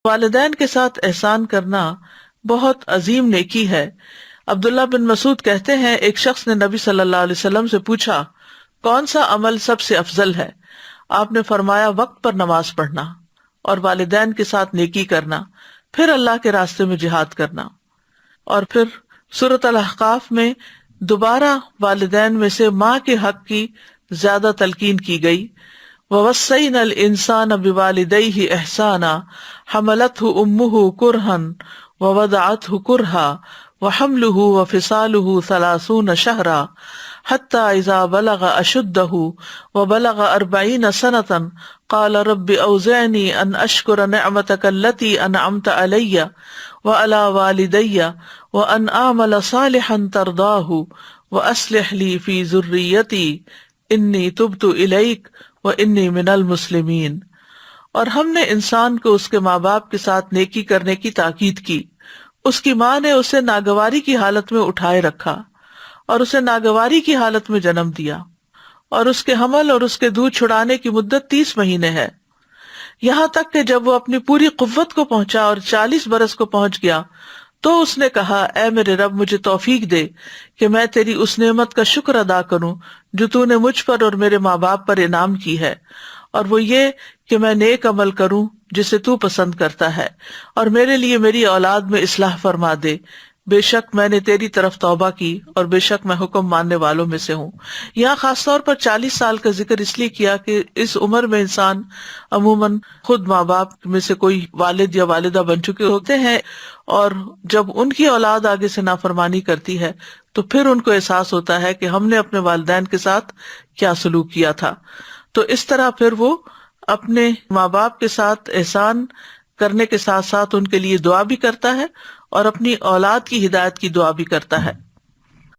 والدین کے ساتھ احسان کرنا بہت عظیم نیکی ہے۔ عبداللہ بن مسعود کہتے ہیں ایک شخص نے نبی صلی اللہ علیہ وسلم سے پوچھا کون سا عمل سب سے افضل ہے؟ آپ نے فرمایا وقت پر نماز پڑھنا اور والدین کے ساتھ نیکی کرنا، پھر اللہ کے راستے میں جہاد کرنا۔ اور پھر سورۃ الاحقاف میں دوبارہ والدین میں سے ماں کے حق کی زیادہ تلقین کی گئی۔ وَوَصَّيْنَا الْإِنسَانَ بِوَالِدَيْهِ إِحْسَانًا حَمَلَتْهُ أُمُّهُ كُرْهًا وَوَضَعَتْهُ كُرْهًا وَحَمْلُهُ وَفِصَالُهُ 30 شهرا حَتَّى إِذَا بَلَغَ أَشُدَّهُ وَبَلَغَ 40 سَنَةً قَالَ رَبِّ أَوْزِعْنِي أَنْ أَشْكُرَ نِعْمَتَكَ الَّتِي أَنْعَمْتَ عَلَيَّ وَعَلَى وَالِدَيَّ وَأَنْ أَعْمَلَ صَالِحًا تَرْضَاهُ وَأَصْلِحْ لِي فِي ذُرِّيَّتِي إِنِّي تُبْتُ إِلَيْكَ وَإِنِّي مِنَ الْمُسْلِمِينَ۔ اور ہم نے انسان کو اس کے ماں باپ کے ساتھ نیکی کرنے کی تاکید کی۔ اس کی ماں نے اسے ناگواری کی حالت میں اٹھائے رکھا اور اسے ناگواری کی حالت میں جنم دیا، اور اس کے حمل اور اس کے دودھ چھڑانے کی مدت 30 مہینے ہے، یہاں تک کہ جب وہ اپنی پوری قوت کو پہنچا اور 40 برس کو پہنچ گیا تو اس نے کہا اے میرے رب مجھے توفیق دے کہ میں تیری اس نعمت کا شکر ادا کروں جو تو نے مجھ پر اور میرے ماں باپ پر انعام کی ہے، اور وہ یہ کہ میں نیک عمل کروں جسے تو پسند کرتا ہے، اور میرے لیے میری اولاد میں اصلاح فرما دے، بے شک میں نے تیری طرف توبہ کی اور بے شک میں حکم ماننے والوں میں سے ہوں۔ یہاں خاص طور پر 40 سال کا ذکر اس لیے کیا کہ اس عمر میں انسان عموماً خود ماں باپ میں سے کوئی والد یا والدہ بن چکے ہوتے ہیں، اور جب ان کی اولاد آگے سے نافرمانی کرتی ہے تو پھر ان کو احساس ہوتا ہے کہ ہم نے اپنے والدین کے ساتھ کیا سلوک کیا تھا۔ تو اس طرح پھر وہ اپنے ماں باپ کے ساتھ احسان کرنے کے ساتھ ساتھ ان کے لیے دعا بھی کرتا ہے اور اپنی اولاد کی ہدایت کی دعا بھی کرتا ہے۔